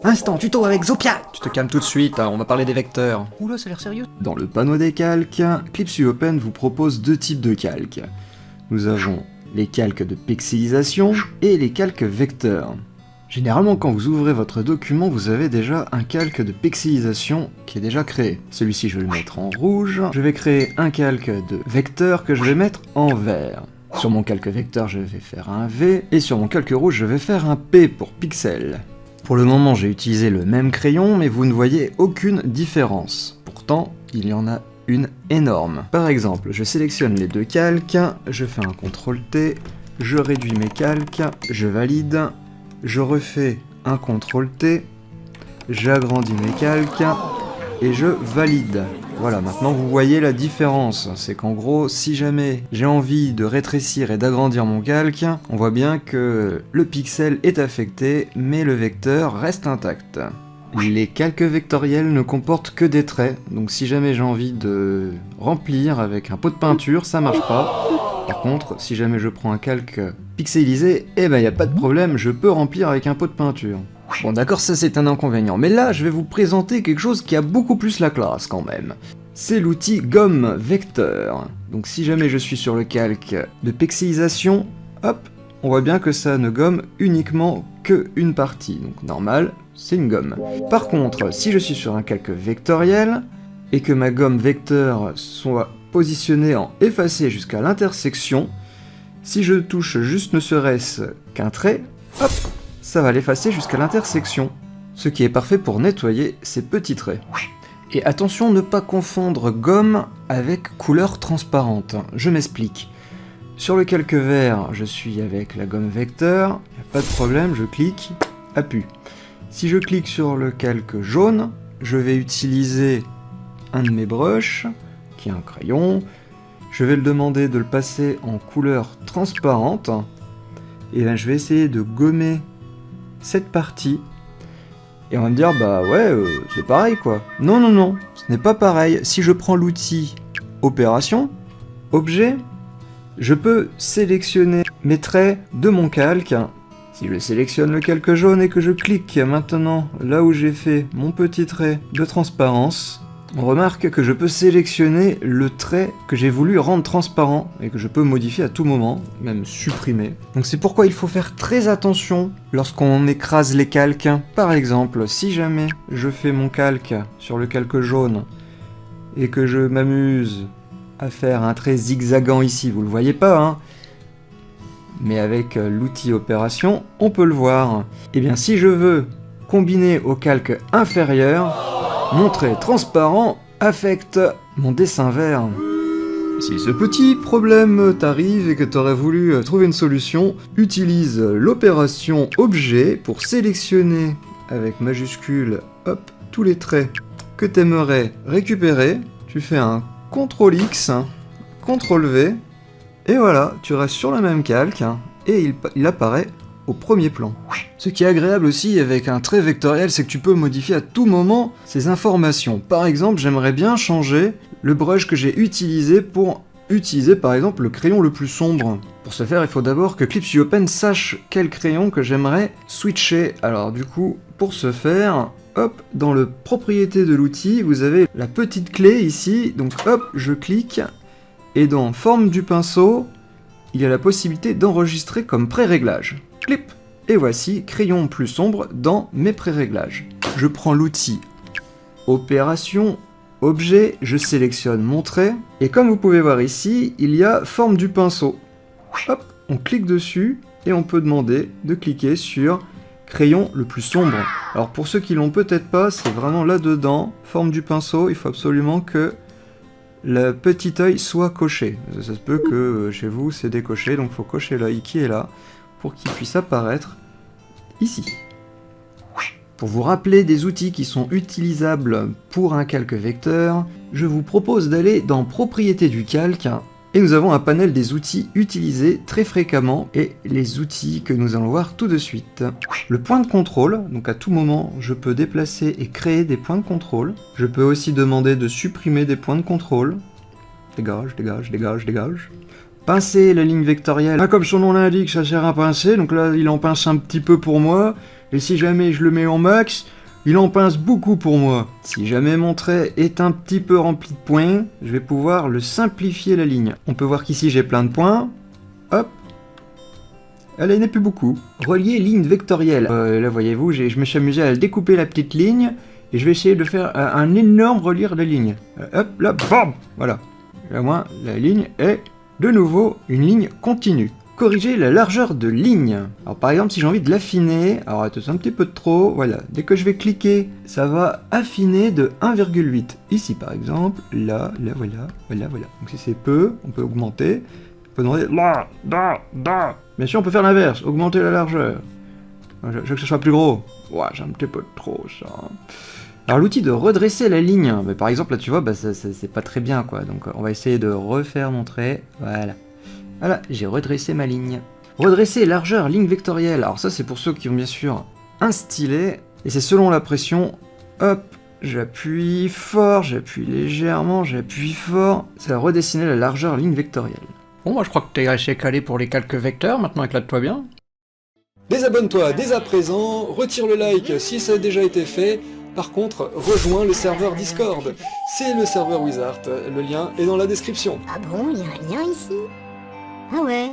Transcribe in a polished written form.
Instant tuto avec Zopia. Tu te calmes tout de suite, hein, on va parler des vecteurs. Oula, ça a l'air sérieux. Dans le panneau des calques, Clipsuopen vous propose deux types de calques. Nous avons les calques de pixelisation et les calques vecteurs. Généralement, quand vous ouvrez votre document, vous avez déjà un calque de pixelisation qui est déjà créé. Celui-ci, je vais le mettre en rouge. Je vais créer un calque de vecteur que je vais mettre en vert. Sur mon calque vecteur, je vais faire un V, et sur mon calque rouge, je vais faire un P pour pixel. Pour le moment, j'ai utilisé le même crayon, mais vous ne voyez aucune différence. Pourtant, il y en a une énorme. Par exemple, je sélectionne les deux calques, je fais un CTRL-T, je réduis mes calques, je valide, je refais un CTRL-T, j'agrandis mes calques, et je valide. Voilà, maintenant vous voyez la différence. C'est qu'en gros, si jamais j'ai envie de rétrécir et d'agrandir mon calque, on voit bien que le pixel est affecté, mais le vecteur reste intact. Les calques vectoriels ne comportent que des traits, donc si jamais j'ai envie de remplir avec un pot de peinture, ça marche pas. Par contre, si jamais je prends un calque pixelisé, eh ben y a pas de problème, je peux remplir avec un pot de peinture. Bon d'accord, ça c'est un inconvénient, mais là je vais vous présenter quelque chose qui a beaucoup plus la classe quand même. C'est l'outil gomme vecteur. Donc si jamais je suis sur le calque de pixelisation, hop, on voit bien que ça ne gomme uniquement qu'une partie. Donc normal, c'est une gomme. Par contre, si je suis sur un calque vectoriel, et que ma gomme vecteur soit positionnée en effacé jusqu'à l'intersection, si je touche juste ne serait-ce qu'un trait, hop, ça va l'effacer jusqu'à l'intersection, ce qui est parfait pour nettoyer ces petits traits. Et attention, ne pas confondre gomme avec couleur transparente. Je m'explique. Sur le calque vert, je suis avec la gomme vecteur, y a pas de problème, je clique, appuie. Si je clique sur le calque jaune, je vais utiliser un de mes brushes, qui est un crayon, je vais le demander de le passer en couleur transparente, et là je vais essayer de gommer cette partie, et on va me dire bah ouais c'est pareil quoi. Non non non, ce n'est pas pareil. Si je prends l'outil opération, objet, je peux sélectionner mes traits de mon calque. Si je sélectionne le calque jaune et que je clique maintenant là où j'ai fait mon petit trait de transparence, on remarque que je peux sélectionner le trait que j'ai voulu rendre transparent et que je peux modifier à tout moment, même supprimer. Donc c'est pourquoi il faut faire très attention lorsqu'on écrase les calques. Par exemple, si jamais je fais mon calque sur le calque jaune et que je m'amuse à faire un trait zigzagant ici, vous le voyez pas, hein, mais avec l'outil opération, on peut le voir. Et bien si je veux combiner au calque inférieur, mon trait transparent affecte mon dessin vert. Si ce petit problème t'arrive et que tu aurais voulu trouver une solution, utilise l'opération objet pour sélectionner avec majuscule, hop, tous les traits que tu aimerais récupérer. Tu fais un CTRL-X, CTRL-V, et voilà, tu restes sur le même calque et il apparaît au premier plan. Ce qui est agréable aussi avec un trait vectoriel, c'est que tu peux modifier à tout moment ces informations. Par exemple, j'aimerais bien changer le brush que j'ai utilisé pour utiliser par exemple le crayon le plus sombre. Pour ce faire, il faut d'abord que Clipsuopen sache quel crayon que j'aimerais switcher. Alors du coup, pour ce faire, hop, dans le propriété de l'outil, vous avez la petite clé ici, donc hop, je clique, et dans forme du pinceau, il y a la possibilité d'enregistrer comme pré-réglage. Clip. Et voici crayon plus sombre dans mes pré-réglages. Je prends l'outil opération, objet, je sélectionne mon trait, et comme vous pouvez voir ici, il y a forme du pinceau. Hop, on clique dessus, et on peut demander de cliquer sur crayon le plus sombre. Alors pour ceux qui l'ont peut-être pas, c'est vraiment là-dedans, forme du pinceau, il faut absolument que le petit œil soit coché. Ça se peut que chez vous c'est décoché, donc il faut cocher l'œil qui est là, pour qu'il puisse apparaître ici. Pour vous rappeler des outils qui sont utilisables pour un calque vecteur, je vous propose d'aller dans Propriétés du calque, et nous avons un panel des outils utilisés très fréquemment, et les outils que nous allons voir tout de suite. Le point de contrôle, donc à tout moment je peux déplacer et créer des points de contrôle. Je peux aussi demander de supprimer des points de contrôle. Dégage, dégage, dégage, dégage. Pincer la ligne vectorielle, comme son nom l'indique, ça sert à pincer, donc là il en pince un petit peu pour moi. et si jamais je le mets en max, il en pince beaucoup pour moi. Si jamais mon trait est un petit peu rempli de points, je vais pouvoir le simplifier la ligne. On peut voir qu'ici j'ai plein de points. Hop. Elle n'est plus beaucoup. Relier ligne vectorielle. Là voyez-vous, je me suis amusé à découper la petite ligne, et je vais essayer de faire un énorme relier de ligne. Hop, là, bam. Voilà. Là, moins, la ligne est de nouveau une ligne continue. Corriger la largeur de ligne. Alors par exemple, si j'ai envie de l'affiner, alors c'est un petit peu de trop, voilà. Dès que je vais cliquer, ça va affiner de 1,8. Ici par exemple, là, voilà. Donc si c'est peu, on peut augmenter. On peut demander là. Bien sûr, on peut faire l'inverse, augmenter la largeur. Je veux que ce soit plus gros. Ouais, j'ai un petit peu de trop ça. Alors l'outil de redresser la ligne, bah, par exemple là tu vois, bah, c'est pas très bien quoi, donc on va essayer de refaire mon trait, voilà. Voilà, j'ai redressé ma ligne. Redresser largeur ligne vectorielle, alors ça c'est pour ceux qui ont bien sûr un stylet, et c'est selon la pression, hop, j'appuie fort, j'appuie légèrement, j'appuie fort, ça va redessiner la largeur ligne vectorielle. Bon, moi je crois que t'es assez calé pour les calques vecteurs, maintenant éclate-toi bien. Désabonne-toi dès à présent, retire le like si ça a déjà été fait. Par contre, rejoins le serveur Discord. C'est le serveur Wizard. Le lien est dans la description. Ah bon, y a un lien ici? Ah ouais,